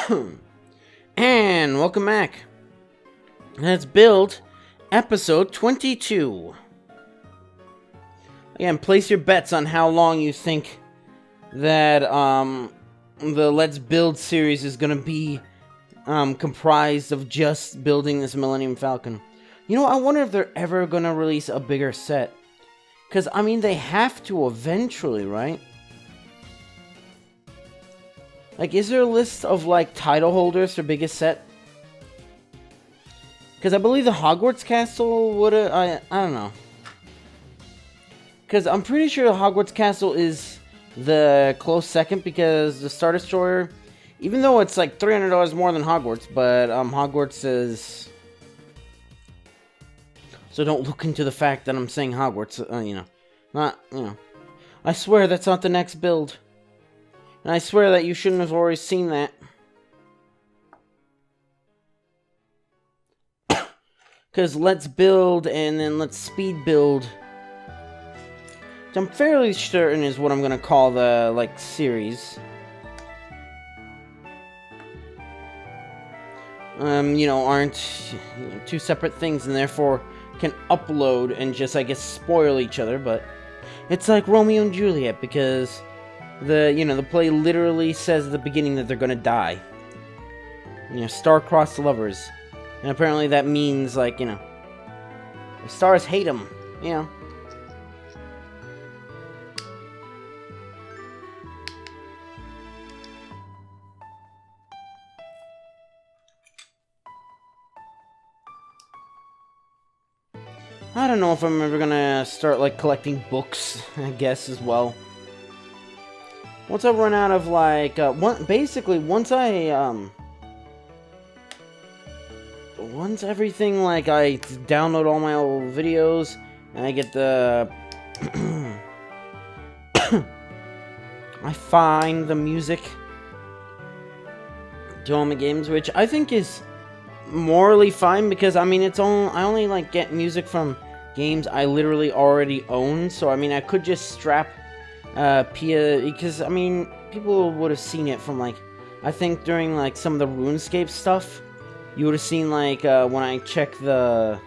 And welcome back. Let's build episode 22. Again, place your bets on how long you think that the Let's Build series is gonna be comprised of just building this Millennium Falcon. You know, I wonder if they're ever gonna release a bigger set. Because, I mean, they have to eventually, right? Like, is there a list of, like, title holders for biggest set? Because I believe the Hogwarts Castle would have... I don't know. Because I'm pretty sure the Hogwarts Castle is the close second, because the Star Destroyer, even though it's like $300 more than Hogwarts, but Hogwarts is... So don't look into the fact that I'm saying Hogwarts, you know. Not, you know. I swear that's not the next build. And I swear that you shouldn't have already seen that. Because let's build and then let's speed build. I'm fairly certain is what I'm going to call the, like, series. You know, aren't two separate things and therefore can upload and just, I guess, spoil each other. But it's like Romeo and Juliet because... the play literally says at the beginning that they're gonna die. You know, star-crossed lovers. And apparently that means, like, you know, the stars hate them, you know. I don't know if I'm ever gonna start, like, collecting books, I guess, as well. Once I run out of, like, once everything, like, I download all my old videos, and I get the, I find the music to all my games, which I think is morally fine, because, I mean, I only, like, get music from games I literally already own, so, I mean, I could just strap Pia, because, I mean, people would have seen it from, like, I think during, like, some of the RuneScape stuff, you would have seen, like, when I check the...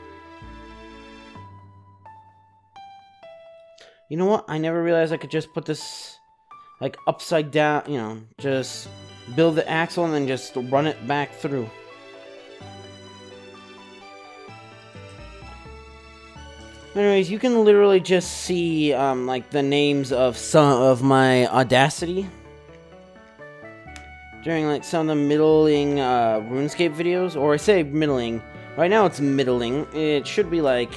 You know what? I never realized I could just put this, like, upside down, you know, just build the axle and then just run it back through. Anyways, you can literally just see, like, the names of some of my Audacity during, like, some of the middling, RuneScape videos. Or I say middling. Right now it's middling. It should be, like,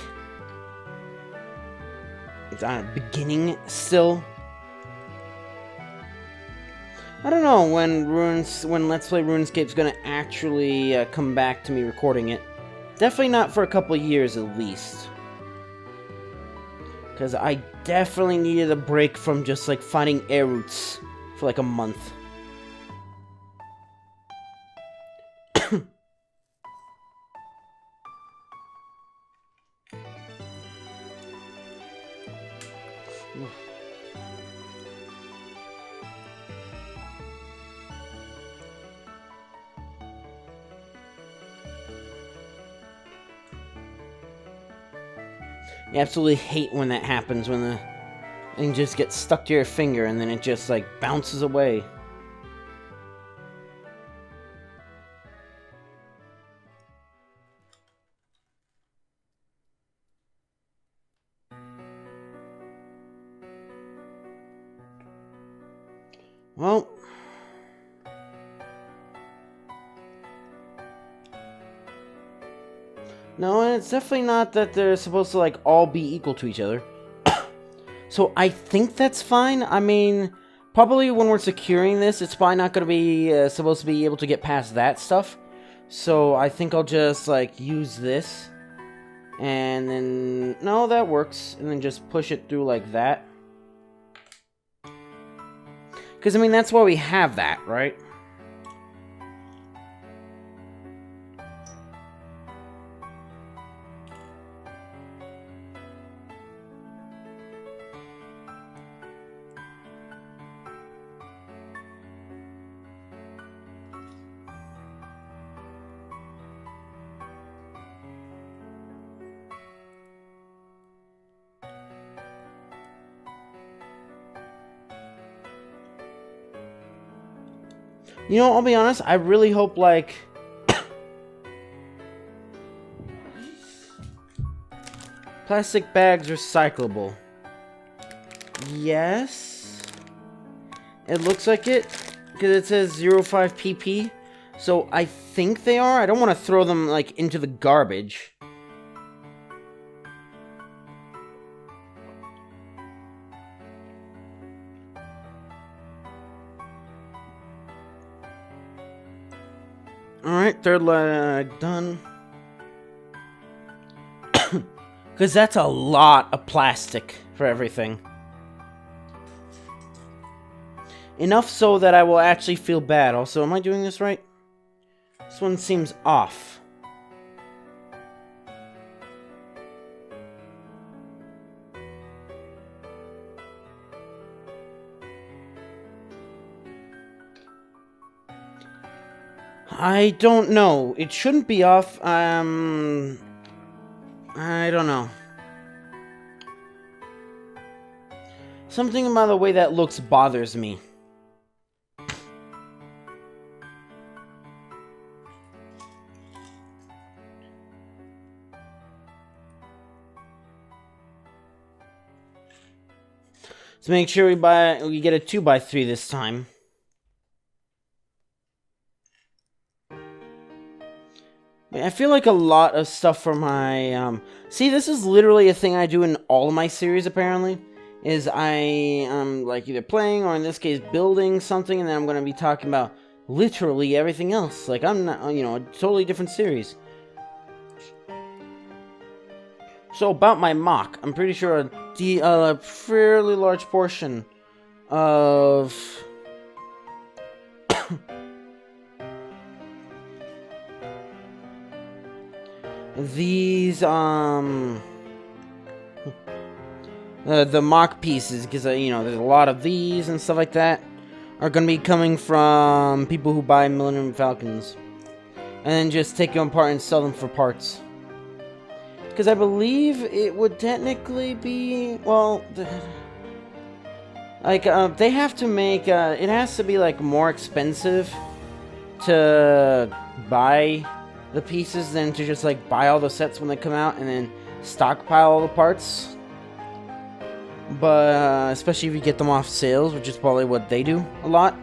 it's beginning still. I don't know when Let's Play RuneScape's gonna actually come back to me recording it. Definitely not for a couple years at least. Because I definitely needed a break from just, like, finding air roots for, like, a month. I absolutely hate when that happens, when the thing just gets stuck to your finger and then it just, like, bounces away. Well... No, and it's definitely not that they're supposed to, like, all be equal to each other. So I think that's fine. I mean, probably when we're securing this, it's probably not going to be supposed to be able to get past that stuff. So I think I'll just, like, use this. And then... No, that works. And then just push it through like that. Because, I mean, that's why we have that, right? You know, I'll be honest, I really hope, like... plastic bags recyclable. Yes. It looks like it, because it says 05 pp. So I think they are. I don't want to throw them, like, into the garbage. Alright, third leg done. Because that's a lot of plastic for everything. Enough so that I will actually feel bad. Also, am I doing this right? This one seems off. I don't know. It shouldn't be off. I don't know. Something about the way that looks bothers me. So make sure we get a 2x3 this time. I feel like a lot of stuff for my, see, this is literally a thing I do in all of my series, apparently. Is I am, like, either playing, or in this case, building something, and then I'm going to be talking about literally everything else. Like, I'm not, you know, a totally different series. So, about my mock, I'm pretty sure a fairly large portion of... these, the mock pieces, because, you know, there's a lot of these and stuff like that, are going to be coming from people who buy Millennium Falcons. And then just take them apart and sell them for parts. Because I believe it would technically be, well, like, they have to make, it has to be, like, more expensive to buy the pieces than to just, like, buy all the sets when they come out and then stockpile all the parts. But, especially if you get them off sales, which is probably what they do a lot.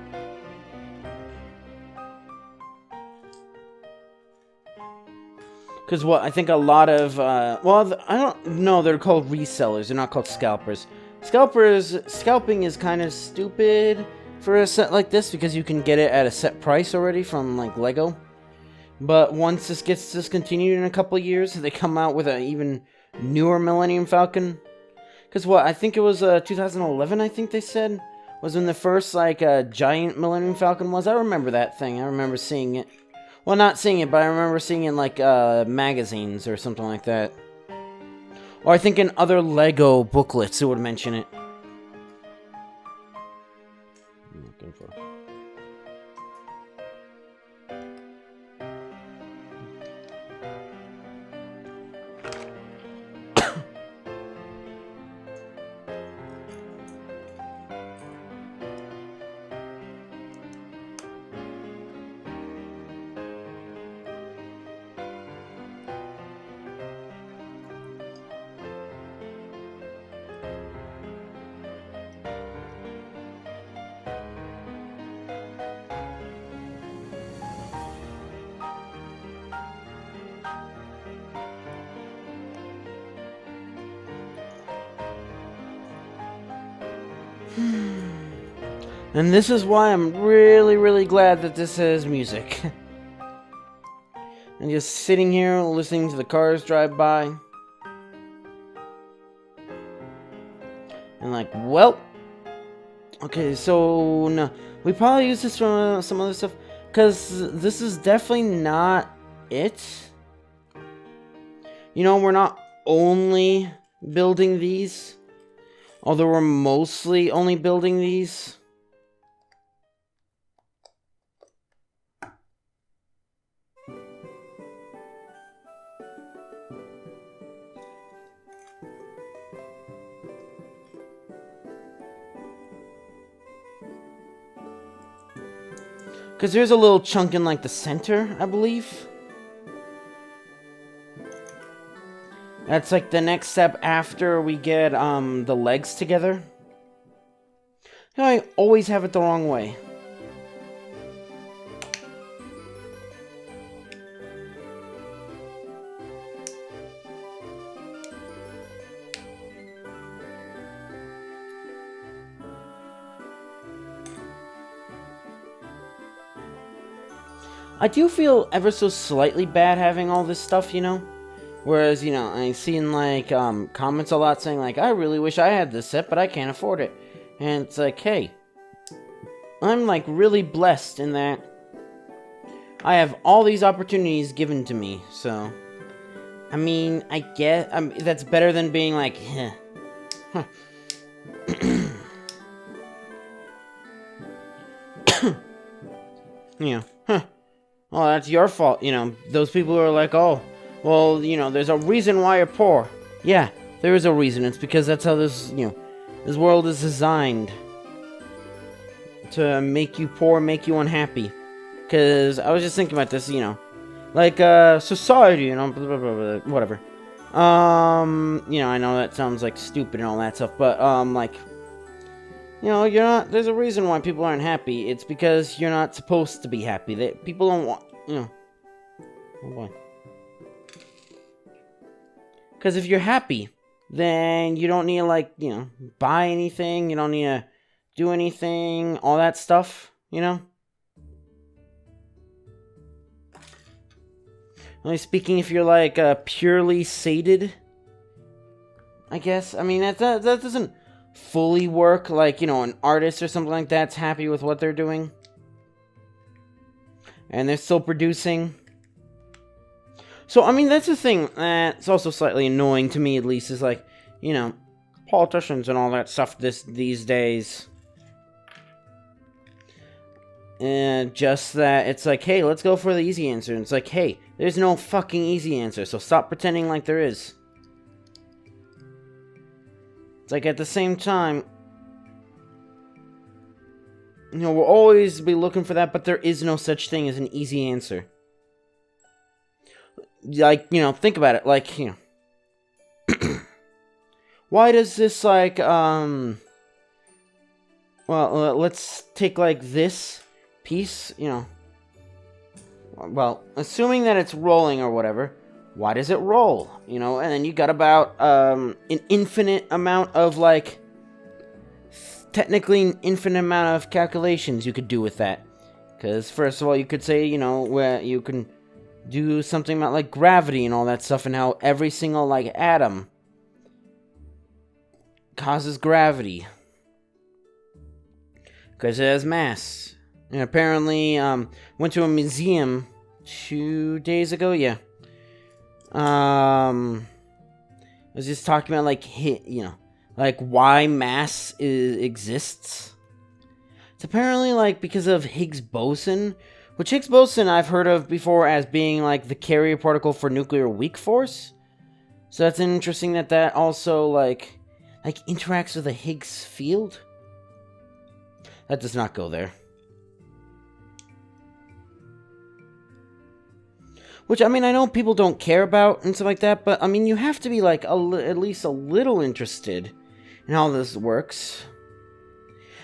Because what, I think a lot of, well, I don't know, they're called resellers, they're not called scalpers. Scalping is kind of stupid for a set like this, because you can get it at a set price already from, like, Lego. But once this gets discontinued in a couple of years, they come out with an even newer Millennium Falcon. Because what, I think it was 2011, I think they said, was when the first, like, giant Millennium Falcon was. I remember that thing. I remember seeing it. Well, not seeing it, but I remember seeing it in, like, magazines or something like that. Or I think in other Lego booklets it would mention it. I'm looking for... And this is why I'm really, really glad that this has music. And just sitting here listening to the cars drive by. And like, well. Okay, so no, we probably use this from some other stuff. Because this is definitely not it. You know, we're not only building these. Although we're mostly only building these. Because there's a little chunk in, like, the center, I believe. That's, like, the next step after we get, the legs together. You know, I always have it the wrong way. I do feel ever so slightly bad having all this stuff, you know? Whereas, you know, I've seen, like, comments a lot saying, like, I really wish I had this set, but I can't afford it. And it's like, hey, I'm, like, really blessed in that I have all these opportunities given to me, so... I mean, I guess, that's better than being like, huh. You know, huh. Oh, that's your fault, you know. Those people who are like, oh, well, you know, there's a reason why you're poor. Yeah, there is a reason. It's because that's how this, you know, this world is designed. To make you poor, make you unhappy. Because I was just thinking about this, you know. Like, society, you know, blah, blah, blah, blah, whatever. You know, I know that sounds, like, stupid and all that stuff, but, like... You know, you're not... There's a reason why people aren't happy. It's because you're not supposed to be happy. People don't want... You know... Oh, boy. Because if you're happy, then you don't need to, like, you know, buy anything. You don't need to do anything. All that stuff, you know? Only speaking if you're, like, purely sated. I guess. I mean, that doesn't... fully work, like, you know, an artist or something like that's happy with what they're doing. And they're still producing. So, I mean, that's the thing that's also slightly annoying to me, at least, is like, you know, politicians and all that stuff these days. And just that, it's like, hey, let's go for the easy answer. And it's like, hey, there's no fucking easy answer, so stop pretending like there is. It's like, at the same time, you know, we'll always be looking for that, but there is no such thing as an easy answer. Like, you know, think about it, like, you know. Why does this, like, well, let's take, like, this piece, you know. Well, assuming that it's rolling or whatever. Why does it roll? You know, and then you got about, an infinite amount of, like, technically an infinite amount of calculations you could do with that. Because, first of all, you could say, you know, where you can do something about, like, gravity and all that stuff, and how every single, like, atom causes gravity. Because it has mass. And apparently, went to a museum 2 days ago, yeah. I was just talking about, like, you know, like, why mass exists. It's apparently, like, because of Higgs boson, which Higgs boson I've heard of before as being, like, the carrier particle for nuclear weak force. So that's interesting that also, like, interacts with the Higgs field. That does not go there. Which, I mean, I know people don't care about and stuff like that, but, I mean, you have to be, like, at least a little interested in how this works.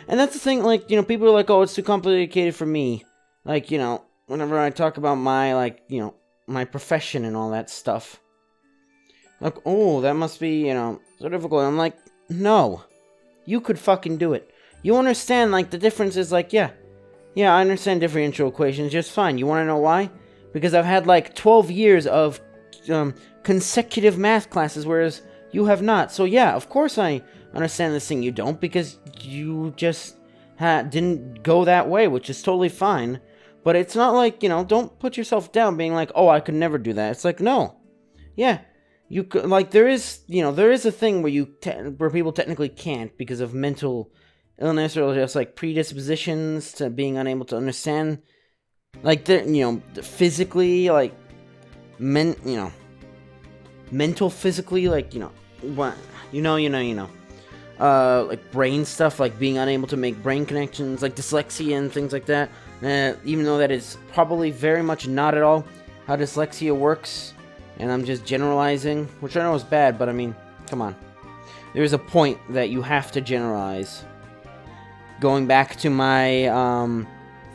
And that's the thing, like, you know, people are like, oh, it's too complicated for me. Like, you know, whenever I talk about my, like, you know, my profession and all that stuff. Like, oh, that must be, you know, so difficult. I'm like, no. You could fucking do it. You understand, like, the difference is, like, yeah, I understand differential equations just fine. You want to know why? Because I've had, like, 12 years of consecutive math classes, whereas you have not. So, yeah, of course I understand this thing. You don't, because you just didn't go that way, which is totally fine. But it's not like, you know, don't put yourself down being like, oh, I could never do that. It's like, no. Yeah. You could, like, there is, you know, there is a thing where where people technically can't because of mental illness or just, like, predispositions to being unable to understand. Like, you know, physically, like, you know, mental physically, like, you know, what, you know, like, brain stuff, like, being unable to make brain connections, like, dyslexia and things like that. even though that is probably very much not at all how dyslexia works, and I'm just generalizing, which I know is bad, but I mean, come on. There's a point that you have to generalize. Going back to my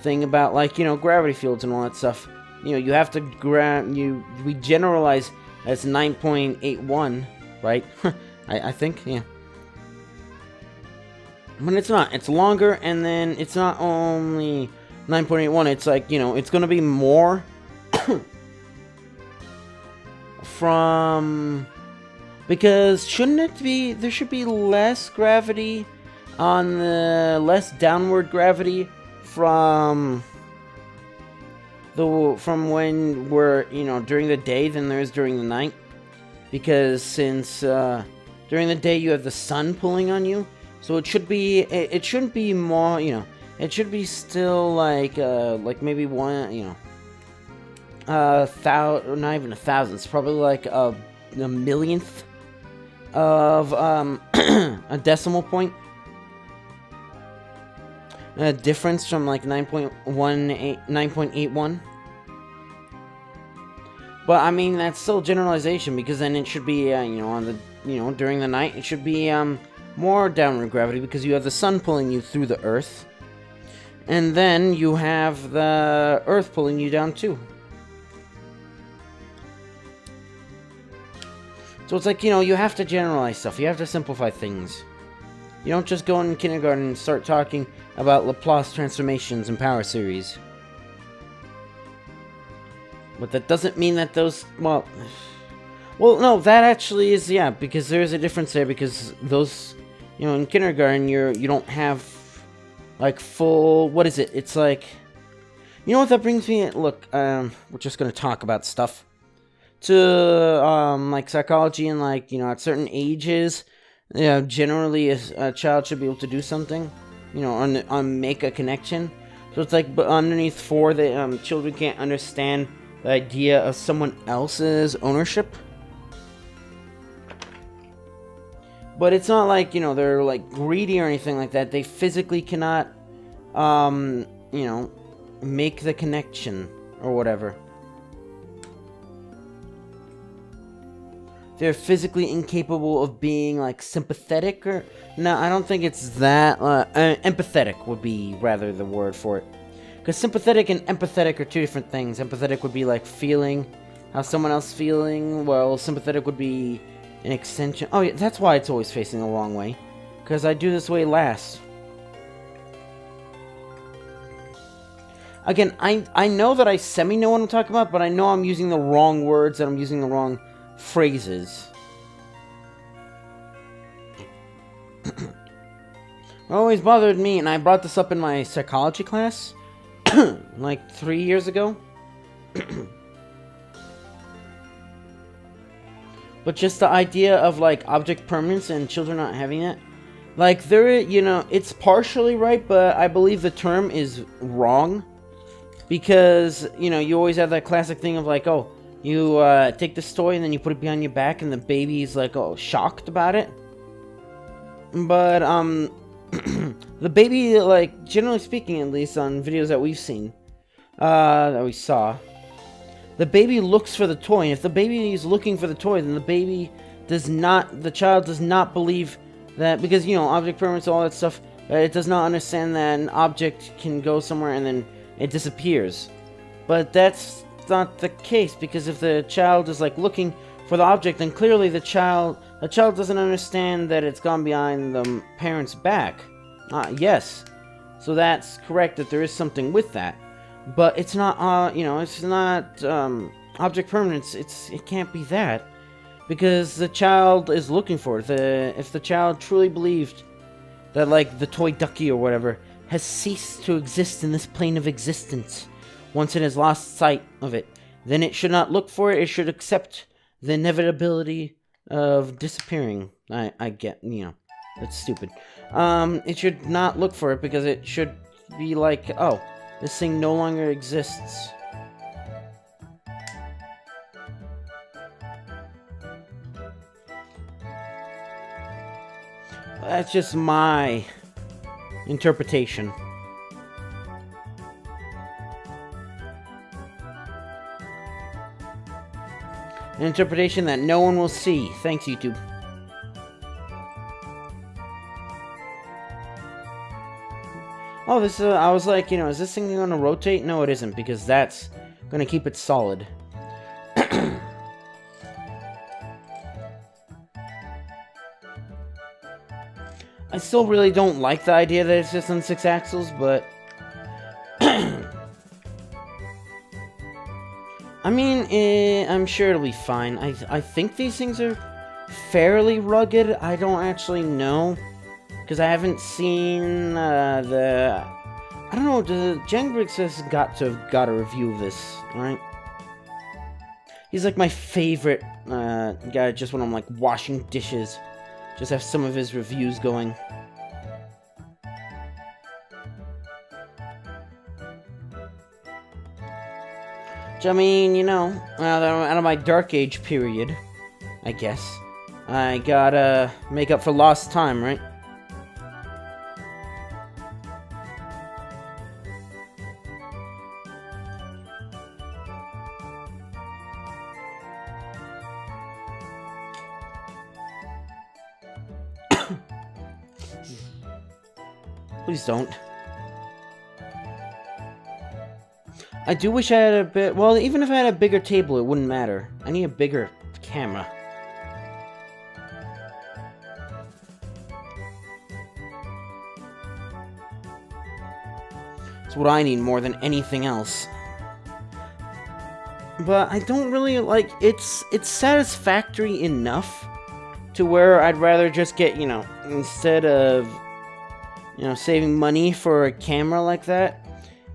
thing about, like, you know, gravity fields and all that stuff. You know, you have to we generalize as 9.81, right? I think, yeah. But it's not. It's longer, and then it's not only 9.81. It's like, you know, it's going to be more from... Because shouldn't it be... There should be less gravity on the... Less downward gravity from when we're, you know, during the day than there is during the night. Because since during the day you have the sun pulling on you, so it should be, it shouldn't be more, you know, it should be still like maybe one, you know, not even 1,000, it's probably like a millionth of a decimal point. A difference from like 9.81. But I mean, that's still generalization, because then it should be, you know, on the, you know, during the night, it should be more downward gravity, because you have the sun pulling you through the earth, and then you have the earth pulling you down too. So it's like, you know, you have to generalize stuff. You have to simplify things. You don't just go in kindergarten and start talking about Laplace transformations and power series. But that doesn't mean that those... Well, no, that actually is, yeah, because there's a difference there, because those... You know, in kindergarten, you don't have, like, full... What is it? It's like... You know what that brings me... Look, we're just gonna talk about stuff. To, like, psychology and, like, you know, at certain ages... You know, generally a child should be able to do something, you know, on make a connection. So it's like, but underneath 4, the children can't understand the idea of someone else's ownership. But it's not like, you know, they're like greedy or anything like that. They physically cannot, you know, make the connection or whatever. They're physically incapable of being, like, sympathetic, or... No, I don't think it's that, empathetic would be, rather, the word for it. Because sympathetic and empathetic are two different things. Empathetic would be, like, feeling how someone else is feeling, while sympathetic would be an extension... Oh, yeah, that's why it's always facing the wrong way. Because I do this way last. Again, I know that I semi-know what I'm talking about, but I know I'm using the wrong words, and I'm using the wrong... phrases. Always bothered me, and I brought this up in my psychology class like 3 years ago. But just the idea of, like, object permanence and children not having that, like, there, you know, it's partially right, but I believe the term is wrong, because, you know, you always have that classic thing of, like, oh, you take this toy and then you put it behind your back, and the baby's like, oh, shocked about it. But the baby, like, generally speaking, at least on videos that we've seen, that we saw, the baby looks for the toy. And if the baby is looking for the toy, then the child does not believe that, because, you know, object permanence, all that stuff, it does not understand that an object can go somewhere and then it disappears. But that's not the case, because if the child is, like, looking for the object, then clearly the child doesn't understand that it's gone behind the parent's back. Yes, so that's correct, that there is something with that, but it's not, you know, it's not object permanence. It can't be that, because the child is looking for it. If the child truly believed that, like, the toy ducky or whatever has ceased to exist in this plane of existence, once it has lost sight of it, then it should not look for it. It should accept the inevitability of disappearing. I get, you know, that's stupid. It should not look for it, because it should be like, oh, this thing no longer exists. That's just my interpretation. An interpretation that no one will see. Thanks, YouTube. Oh, this, I was like, you know, is this thing going to rotate? No, it isn't, because that's going to keep it solid. I still really don't like the idea that it's just on 6 axles, but... I mean, I'm sure it'll be fine. I think these things are fairly rugged. I don't actually know. Because I haven't seen the... I don't know, Jangbriggs has got to have got a review of this, right? He's like my favorite guy just when I'm like washing dishes. Just have some of his reviews going. Which, I mean, you know, out of my Dark Age period, I guess. I gotta make up for lost time, right? Please don't. I do wish I had a bit... Well, even if I had a bigger table, it wouldn't matter. I need a bigger camera. It's what I need more than anything else. But I don't really, like... It's satisfactory enough to where I'd rather just get, you know, instead of... You know, saving money for a camera like that.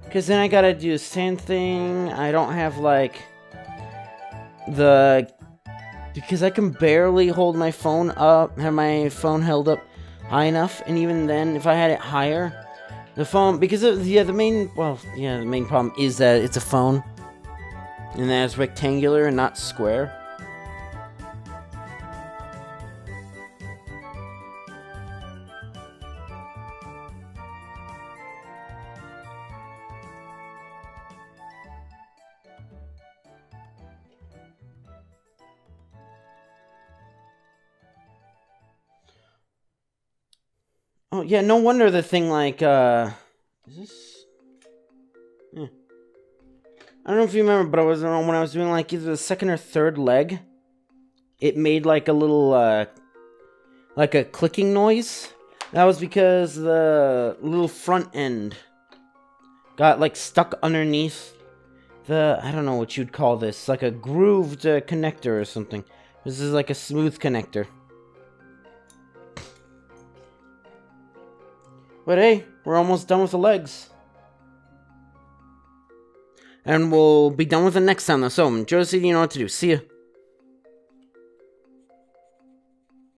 Because then I gotta do the same thing. I don't have, like, the... Because I can barely hold my phone up, have my phone held up high enough. And even then, if I had it higher, the phone... Because, the main... Well, yeah, the main problem is that it's a phone. And that it's rectangular and not square. Oh, yeah, no wonder the thing, like, is this... Yeah. I don't know if you remember, but when I was doing, like, either the second or third leg, it made, like, a little, like a clicking noise. That was because the little front end got, like, stuck underneath the... I don't know what you'd call this. Like a grooved connector or something. This is, like, a smooth connector. But hey, we're almost done with the legs. And we'll be done with it next time, though. So, Josie, you know what to do. See ya.